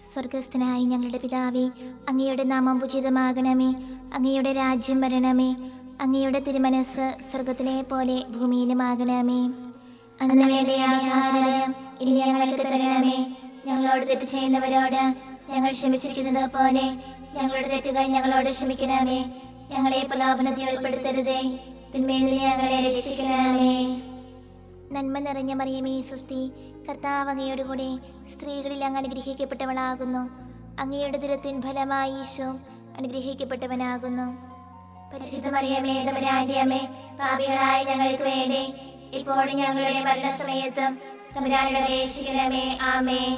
സ്വർഗസ്ഥനായ ഞങ്ങളുടെ പിതാവേ, അങ്ങയുടെ നാമം പൂജിതമാകണമേ. അങ്ങയുടെ രാജ്യം വരണമേ. അങ്ങയുടെ തിരുമനസ് സ്വർഗത്തിലെ പോലെ ഭൂമിയിലുമാകണമേ. അന്ന് വേണ്ട ആഹാരം ഇനി ഞങ്ങൾക്ക് തരണമേ. ഞങ്ങളോട് തെറ്റ് ചെയ്യുന്നവരോട് ഞങ്ങൾ ക്ഷമിച്ചിരിക്കുന്നത് പോലെ ഞങ്ങളുടെ തെറ്റുകൾ ഞങ്ങളോട് ക്ഷമിക്കണമേ. ഞങ്ങളെ പ്രലോഭനത്തിൽ ഉൾപ്പെടുത്തരുതേ, തിന്മയിൽ നിന്ന് ഞങ്ങളെ രക്ഷിക്കണമേ. നന്മ നിറഞ്ഞ മറിയമേ സുസ്തി, കർത്താവ് അങ്ങയുടെ കൂടെ സ്ത്രീകളിൽ അങ്ങ് അനുഗ്രഹിക്കപ്പെട്ടവളാകുന്നു. അങ്ങയുടെ ദുരത്തിൻ ഫലമായി ഈശോ അനുഗ്രഹിക്കപ്പെട്ടവനാകുന്നു. പരിശുദ്ധ മറിയമേ തമ്പുരാന്റെ അമ്മേ, പാപികളായ ഞങ്ങൾക്ക് വേണ്ടി ഇപ്പോഴും ഞങ്ങളുടെ മരണസമയത്തും തമ്പുരാനോട് അപേക്ഷിക്കണമേ. ആമേൻ.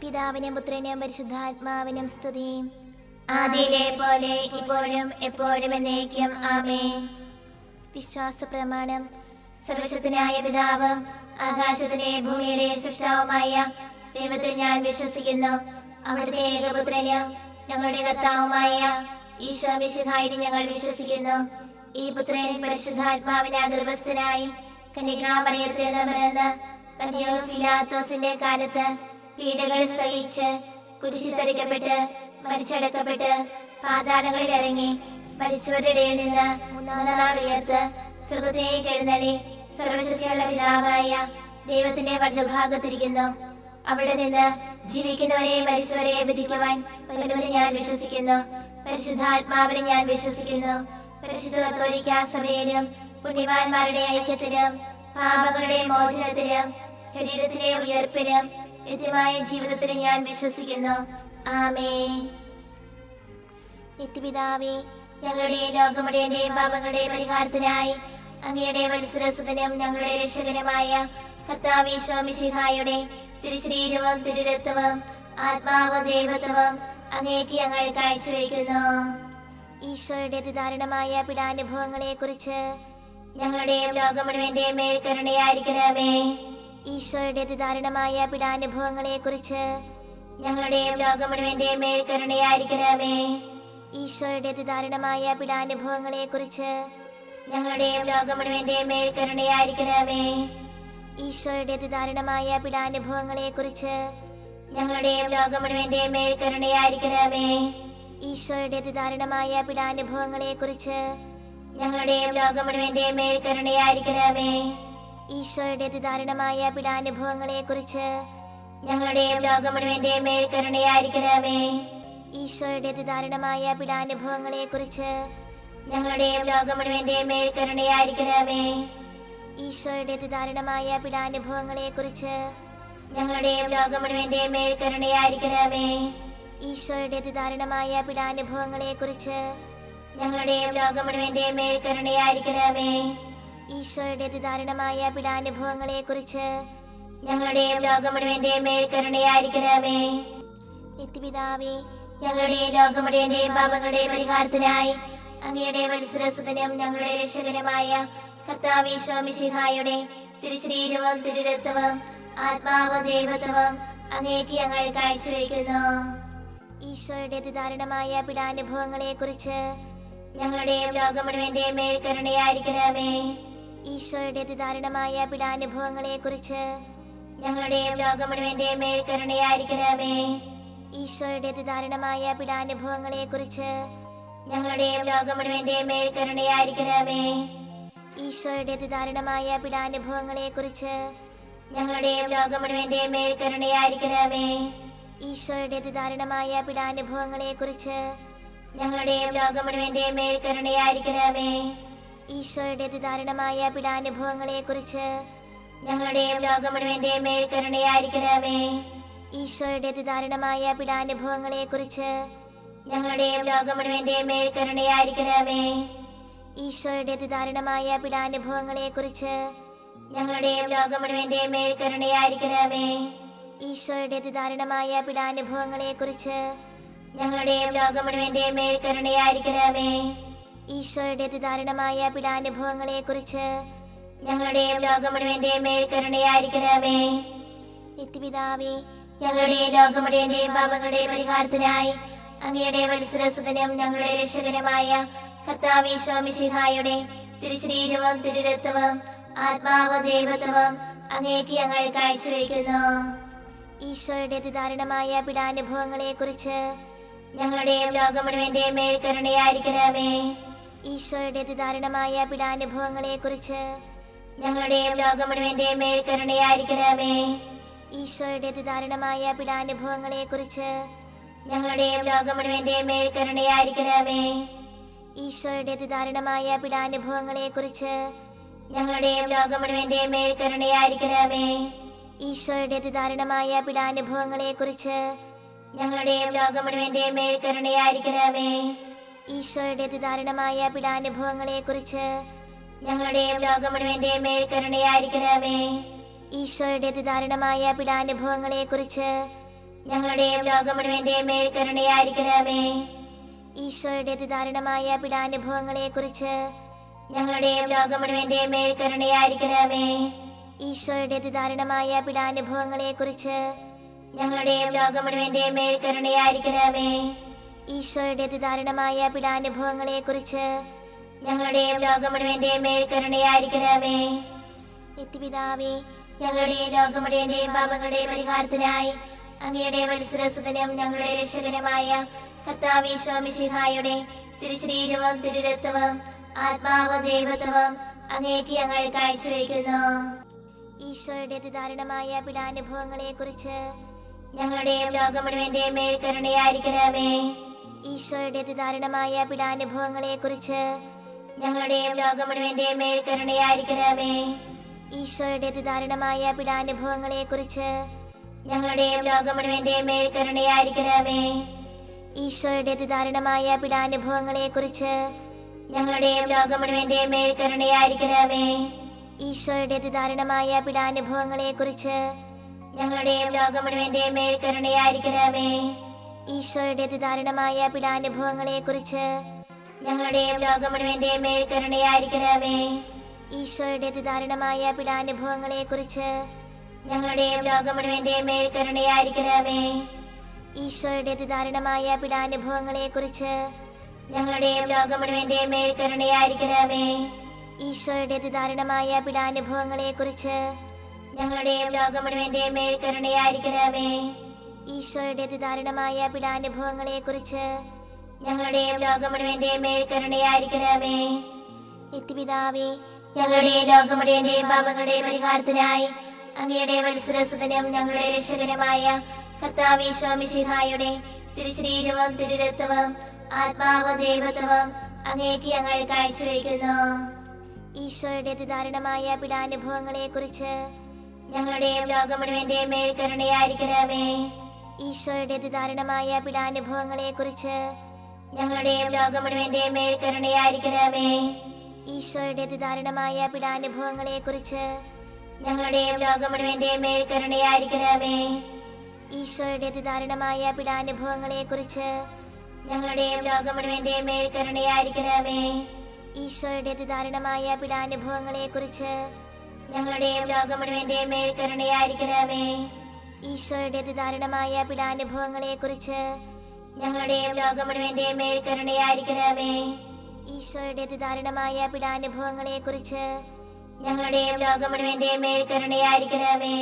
പിതാവിനും പുത്രനും പരിശുദ്ധാത്മാവിനും സ്തുതി, ആദിയിലെ പോലെ ഇപ്പോഴും എപ്പോഴും എന്നേക്കും. ആമേൻ. വിശ്വാസ പ്രമാണം. സർവശക്തനായ പിതാവും ആകാശത്തിലെ ഭൂമിയുടെ സൃഷ്ടാവുമായ ദൈവത്തിൽ ഞാൻ വിശ്വസിക്കുന്നു. അവിടുത്തെ ഏകപുത്രനും ഞങ്ങളുടെ കർത്താവുമായ ഈശോ മിശിഹായിൽ ഞങ്ങൾ വിശ്വസിക്കുന്നു. ഈ പുത്രൻ പരിശുദ്ധാത്മാവിനാൽ ഗർഭസ്ഥനായി കന്യകാമറിയത്തിൽ നിന്ന് പിറന്ന് പന്തിയോസ് പിലാത്തോസിന്റെ കാലത്ത് പീഡകൾ സഹിച്ച് കുരിശിൽ തറയ്ക്കപ്പെട്ട് മരിച്ചടക്കപ്പെട്ട് പാതാളങ്ങളിൽ ഇറങ്ങി മരിച്ചവരുടെ ഇടയിൽ നിന്ന് മൂന്നാം നാൾ ഉയർത്ത് സ്വർഗ്ഗത്തിലേക്ക് എഴുന്നള്ളി സർവശക്തിയുള്ള പിതാവായ ദൈവത്തിന്റെ വലതുഭാഗത്തിരിക്കുന്നു. അവിടെ നിന്ന് ജീവിക്കുന്നവരെ മരിച്ചവരെ വിധിക്കുവാൻ വരുമെന്ന് ഞാൻ വിശ്വസിക്കുന്നു. പരിശുദ്ധാത്മാവിനെ ഞാൻ വിശ്വസിക്കുന്നു. പരിശുദ്ധ കത്തോലിക്കാ സഭയിലും പുണ്യവാന്മാരുടെ ഐക്യത്തിലും പാപങ്ങളുടെ മോചനത്തിലും ശരീരത്തിലെ ഉയർപ്പിലും നിത്യമായ ജീവിതത്തിലും ഞാൻ വിശ്വസിക്കുന്നു. ആമേൻ. നിത്യപിതാവേ, ഞങ്ങളുടെ ലോകമുടേന്റെയും പാപങ്ങളുടെ പരിഹാരത്തിനായി അങ്ങയുടെ വത്സരസുതനും ഞങ്ങളുടെ രക്ഷകനുമായ കർത്താവ് ഈശോ മിശിഹായുടെ തിരുശരീരവും തിരുരക്തവും ആത്മാവും ദൈവത്വവും അങ്ങേക്ക് ഞങ്ങൾ കാഴ്ചവെക്കുന്നു. ഈശോയുടെ അതിദാരുണമായ പീഡാനുഭവങ്ങളെ കുറിച്ച് ഞങ്ങളുടെയും ലോകം മുഴുവന്റെയും മേൽ കരുണയായിരിക്കണമേ. ഈശോയുടെ അതിദാരുണമായ പീഡാനുഭവങ്ങളെ കുറിച്ച് ഞങ്ങളുടെയും ലോകം മുഴുവന്റെയും മേൽ കരുണയായിരിക്കണമേ. ഈശോയുടെ അതിദാരുണമായ പീഡാനുഭവങ്ങളെ കുറിച്ച് ഞങ്ങളുടെയും ലോകം മുഴുവന്റെയും മേൽ കരുണയായിരിക്കണമേ. ഈശോയുടെ അതിദാരുണമായ പീഡാനുഭവങ്ങളെ കുറിച്ച് ഞങ്ങളുടെയും ലോകം മുഴുവന്റെയും മേൽ കരുണയായിരിക്കണമേ. ഈശോയുടെ അതിദാരുണമായ പീഡാനുഭവങ്ങളെ കുറിച്ച് ഞങ്ങളുടെയും ലോകം മുഴുവന്റെയും മേൽ കരുണയായിരിക്കണമേ. ഈശോയുടെ അതിദാരുണമായ പീഡാനുഭവങ്ങളെ കുറിച്ച് ഞങ്ങളുടെയും ലോകം മുഴുവന്റെയും മേൽ കരുണയായിരിക്കണമേ. ഈശോയുടെ അതിദാരുണമായ പീഡാനുഭവങ്ങളെ കുറിച്ച് ഞങ്ങളുടെയും ലോകം മുഴുവന്റെയും മേൽ കരുണയായിരിക്കണമേ. ഈശോയുടെ അതിദാരുണമായ പീഡാനുഭവങ്ങളെ കുറിച്ച് ഞങ്ങളുടെയും ലോകം മുഴുവന്റെയും മേൽ കരുണയായിരിക്കണമേ. ഈശോയുടെ അതിദാരുണമായ പീഡാനുഭവങ്ങളെ കുറിച്ച് ഞങ്ങളുടെയും ലോകം മുഴുവന്റെയും മേൽ കരുണയായിരിക്കണമേ. ഈശോയുടെ അതിദാരുണമായ പീഡാനുഭവങ്ങളെ കുറിച്ച് ഞങ്ങളുടെയും ലോകം മുഴുവന്റെയും മേൽ കരുണയായിരിക്കണമേ. നിത്യപിതാവേ, ഞങ്ങളുടെ ലോകം മുഴുവന്റെയും പാപങ്ങളുടെ പരിഹാരത്തിനായി അങ്ങയുടെ വത്സരസുതനും ഞങ്ങളുടെ രക്ഷകനുമായ കർത്താവ് ഈശോ മിശിഹായുടെ തിരുശരീരവും തിരുരക്തവും ആത്മാവും ദൈവത്വവും അങ്ങേക്ക് ഞങ്ങൾ കാഴ്ചവെക്കുന്നു. ഈശോയുടെ അതിദാരുണമായ പീഡാനുഭവങ്ങളെ കുറിച്ച് ഞങ്ങളുടെയും ലോകം മുഴുവന്റെയും മേൽ കരുണയായിരിക്കണമേ. ഈശോയുടെ അതിദാരുണമായ പീഡാനുഭവങ്ങളെ കുറിച്ച് ഞങ്ങളുടെയും ലോകം മുഴുവന്റെയും മേൽ കരുണയായിരിക്കണമേ. ഈശോയുടെ അതിദാരുണമായ പീഡാനുഭവങ്ങളെ കുറിച്ച് ഞങ്ങളുടെയും ലോകം മുഴുവന്റെയും മേൽ കരുണയായിരിക്കണമേ. ഈശോയുടെ അതിദാരുണമായ പീഡാനുഭവങ്ങളെ കുറിച്ച് ഞങ്ങളുടെയും ലോകം മുഴുവന്റെയും മേൽ കരുണയായിരിക്കണമേ. ഈശോയുടെ അതിദാരുണമായ പീഡാനുഭവങ്ങളെ കുറിച്ച് ഞങ്ങളുടെയും ലോകം മുഴുവന്റെയും മേൽ കരുണയായിരിക്കണമേ. ഈശോയുടെ അതിദാരുണമായ പീഡാനുഭവങ്ങളെ കുറിച്ച് ഞങ്ങളുടെയും ലോകം മുഴുവന്റെയും മേൽ കരുണയായിരിക്കണമേ. ഈശോയുടെ അതിദാരുണമായ പീഡാനുഭവങ്ങളെ കുറിച്ച് ഞങ്ങളുടെയും ലോകം മുഴുവന്റെയും മേൽ കരുണയായിരിക്കണമേ. ഈശോയുടെ അതിദാരുണമായ പീഡാനുഭവങ്ങളെ കുറിച്ച് ഞങ്ങളുടെയും ലോകം മുഴുവന്റെയും മേൽ കരുണയായിരിക്കണമേ. ഈശോയുടെ അതിദാരുണമായ പീഡാനുഭവങ്ങളെ കുറിച്ച് ഞങ്ങളുടെയും ലോകം മുഴുവന്റെയും മേൽ കരുണയായിരിക്കണമേ. ഈശോയുടെ അതിദാരുണമായ പീഡാനുഭവങ്ങളെ കുറിച്ച് ഞങ്ങളുടെയും ലോകം മുഴുവന്റെയും മേൽ കരുണയായിരിക്കണമേ. നിത്യപിതാവേ, ഞങ്ങളുടെ ലോകം മുഴുവന്റെയും പാപങ്ങളുടെ പരിഹാരത്തിനായി അങ്ങയുടെ വത്സരസുതനും ഞങ്ങളുടെ രക്ഷകനുമായ കർത്താവ് ഈശോ മിശിഹായുടെ തിരുശരീരവും തിരുരക്തവും ആത്മാവും ദൈവത്വവും അങ്ങേക്ക് ഞങ്ങൾ കാഴ്ചവെക്കുന്നു. ഈശോയുടെ അതിദാരുണമായ പീഡാനുഭവങ്ങളെ കുറിച്ച് ഞങ്ങളുടെയും ലോകം മുഴുവന്റെയും മേൽ കരുണയായിരിക്കണമേ. ഈശോയുടെ അതിദാരുണമായ പീഡാനുഭവങ്ങളെ കുറിച്ച് ഞങ്ങളുടെയും ലോകം മുഴുവന്റെയും മേൽ കരുണയായിരിക്കണമേ. ഈശോയുടെ അതിദാരുണമായ പീഡാനുഭവങ്ങളെ കുറിച്ച് ഞങ്ങളുടെയും ലോകം മുഴുവന്റെയും മേൽ കരുണയായിരിക്കണമേ. ഈശോയുടെ അതിദാരുണമായ പീഡാനുഭവങ്ങളെ കുറിച്ച് ഞങ്ങളുടെയും ലോകം മുഴുവന്റെയും മേൽ കരുണയായിരിക്കണമേ. ഈശോയുടെ അതിദാരുണമായ പീഡാനുഭവങ്ങളെ കുറിച്ച് ഞങ്ങളുടെയും ലോകം മുഴുവന്റെയും മേൽ കരുണയായിരിക്കണമേ. ഈശോയുടെ അതിദാരുണമായ പീഡാനുഭവങ്ങളെ കുറിച്ച് ഞങ്ങളുടെയും ലോകം മുഴുവന്റെയും മേൽ കരുണയായിരിക്കണമേ. ഈശോയുടെ അതിദാരുണമായ പീഡാനുഭവങ്ങളെ കുറിച്ച് ഞങ്ങളുടെയും ലോകം മുഴുവന്റെയും മേൽ കരുണയായിരിക്കണമേ. ഈശോയുടെ അതിദാരുണമായ പീഡാനുഭവങ്ങളെ കുറിച്ച് ഞങ്ങളുടെയും ലോകം മുഴുവന്റെയും മേൽ കരുണയായിരിക്കണമേ. ഈശോയുടെ അതിദാരുണമായ പീഡാനുഭവങ്ങളെ കുറിച്ച് ഞങ്ങളുടെയും ലോകം മുഴുവന്റെയും മേൽ കരുണയായിരിക്കണമേ. ഈശോയുടെ അതിദാരുണമായ പീഡാനുഭവങ്ങളെ കുറിച്ച് ഞങ്ങളുടെയും ലോകം മുഴുവന്റെയും മേൽ കരുണയായിരിക്കണമേ. നിത്യപിതാവേ, ഞങ്ങളുടെ ലോകം മുഴുവന്റെയും പാപങ്ങളുടെ പരിഹാരത്തിനായി അങ്ങയുടെ വത്സരസുതനും ഞങ്ങളുടെ രക്ഷകനുമായ കർത്താവ് ഈശോ മിശിഹായുടെ തിരുശരീരവും തിരുരക്തവും ആത്മാവും ദൈവത്വവും അങ്ങേക്ക് ഞങ്ങൾ കാഴ്ചവെക്കുന്നു. ഈശോയുടെ അതിദാരുണമായ പീഡാനുഭവങ്ങളെ കുറിച്ച് ഞങ്ങളുടെയും ലോകം മുഴുവന്റെയും മേൽ കരുണയായിരിക്കണമേ. ഈശോയുടെ അതിദാരുണമായ പീഡാനുഭവങ്ങളെ കുറിച്ച് ഞങ്ങളുടെയും ലോകം മുഴുവന്റെയും മേൽ കരുണയായിരിക്കണമേ. ഈശോയുടെ അതിദാരുണമായ പീഡാനുഭവങ്ങളെ കുറിച്ച് ഞങ്ങളുടെയും ലോകം മുഴുവന്റെയും മേൽ കരുണയായിരിക്കണമേ. ഈശോയുടെ അതിദാരുണമായ പീഡാനുഭവങ്ങളെ കുറിച്ച് ഞങ്ങളുടെയും ലോകം മുഴുവന്റെയും മേൽ കരുണയായിരിക്കണമേ. ഈശോയുടെ അതിദാരുണമായ പീഡാനുഭവങ്ങളെ കുറിച്ച് ഞങ്ങളുടെയും ലോകം മുഴുവന്റെയും മേൽ കരുണയായിരിക്കണമേ. ഈശോയുടെ അതിദാരുണമായ പീഡാനുഭവങ്ങളെ കുറിച്ച് ഞങ്ങളുടെയും ലോകം മുഴുവന്റെയും മേൽ കരുണയായിരിക്കണമേ. ഈശോയുടെ അതിദാരുണമായ പീഡാനുഭവങ്ങളെ കുറിച്ച് ഞങ്ങളുടെയും ലോകം മുഴുവന്റെയും മേൽ കരുണയായിരിക്കണമേ. ഈശോയുടെ അതിദാരുണമായ പീഡാനുഭവങ്ങളെ കുറിച്ച് ഞങ്ങളുടെയും ലോകം മുഴുവന്റെയും മേൽ കരുണയായിരിക്കണമേ. ഈശോയുടെ അതിദാരുണമായ പീഡാനുഭവങ്ങളെ കുറിച്ച് ഞങ്ങളുടെയും ലോകം മുഴുവന്റെയും മേൽ കരുണയായിരിക്കണമേ. ഈശോയുടെ അതിദാരുണമായ പീഡാനുഭവങ്ങളെ കുറിച്ച് ഞങ്ങളുടെയും ലോകം മുഴുവന്റെയും മേൽ കരുണയായിരിക്കണമേ. നിത്യപിതാവേ, ഞങ്ങളുടെ ലോകം മുഴുവന്റെയും പാപങ്ങളുടെ പരിഹാരത്തിനായി അങ്ങയുടെ വത്സരസുതനും ഞങ്ങളുടെ രക്ഷകനുമായ കർത്താവ് ഈശോ മിശിഹായുടെ തിരുശരീരവും തിരുരക്തവും ആത്മാവും ദൈവത്വവും അങ്ങേക്ക് ഞങ്ങൾ കാഴ്ചവെക്കുന്നു. ഈശോയുടെ അതിദാരുണമായ പീഡാനുഭവങ്ങളെ കുറിച്ച് ഞങ്ങളുടെയും ലോകം മുഴുവന്റെയും മേൽ കരുണയായിരിക്കണമേ. ഈശോയുടെ അതിദാരുണമായ പീഡാനുഭവങ്ങളെ കുറിച്ച് ഞങ്ങളുടെയും ലോകം മുഴുവന്റെയും മേൽ കരുണയായിരിക്കണമേ. ഈശോയുടെ അതിദാരുണമായ പീഡാനുഭവങ്ങളെ കുറിച്ച് ഞങ്ങളുടെയും ലോകം മുഴുവന്റെയും മേൽ കരുണയായിരിക്കണമേ. ഈശോയുടെ അതിദാരുണമായ പീഡാനുഭവങ്ങളെ കുറിച്ച് ഞങ്ങളുടെയും ലോകം മുഴുവന്റെയും മേൽ കരുണയായിരിക്കണമേ. ഈശോയുടെ അതിദാരുണമായ പീഡാനുഭവങ്ങളെ കുറിച്ച് ഞങ്ങളുടെയും ലോകം മുഴുവന്റെയും മേൽ കരുണയായിരിക്കണമേ. ഈശോയുടെ അതിദാരുണമായ പീഡാനുഭവങ്ങളെ കുറിച്ച് ഞങ്ങളുടെയും ലോകം മുഴുവന്റെയും മേൽ കരുണയായിരിക്കണമേ. ഈശോയുടെ അതിദാരുണമായ പീഡാനുഭവങ്ങളെ കുറിച്ച് ഞങ്ങളുടെയും ലോകം മുഴുവന്റെയും മേൽ കരുണയായിരിക്കണമേ.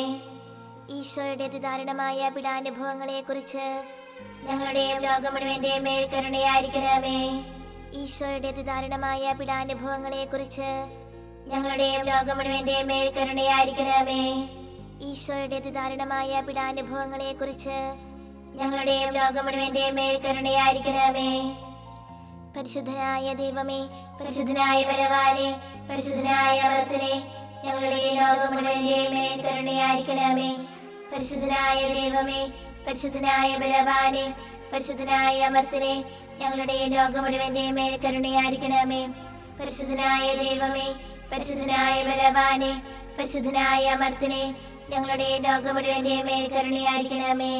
ഈശോയുടെ അതിദാരുണമായ പീഡാനുഭവങ്ങളെ കുറിച്ച് ഞങ്ങളുടെയും ലോകം മുഴുവന്റെയും മേൽ കരുണയായിരിക്കണമേ. ഈശോയുടെ അതിദാരുണമായ പീഡാനുഭവങ്ങളെ കുറിച്ച് ഞങ്ങളുടെയും ലോകം മുഴുവന്റെയും മേൽ കരുണയായിരിക്കണമേ. ഈശോയുടെ അതിദാരുണമായ പീഡാനുഭവങ്ങളെ കുറിച്ച് ഞങ്ങളുടെയും ലോകം മുഴുവന്റെയും മേൽ കരുണയായിരിക്കണമേ. പരിശുദ്ധനായ ദൈവമേ, പരിശുദ്ധനായ ബലവാനേ, പരിശുദ്ധനായ അമർത്തനേ, ഞങ്ങളുടെ ലോകം മുഴുവന്റെയും മേൽ കരുണയായിരിക്കണമേ. പരിശുദ്ധനായ ദൈവമേ, പരിശുദ്ധനായ ബലവാനേ, പരിശുദ്ധനായ അമർത്തനേ, ഞങ്ങളുടെ ലോകം മുഴുവന്റെയും മേൽ കരുണയായിരിക്കണമേ. പരിശുദ്ധനായ ദൈവമേ, പരിശുദ്ധനായ ബലവാനേ, പരിശുദ്ധനായ അമർത്തനേ, ഞങ്ങളുടെ ലോകം മുഴുവന്റെയും മേൽ കരുണയായിരിക്കണമേ.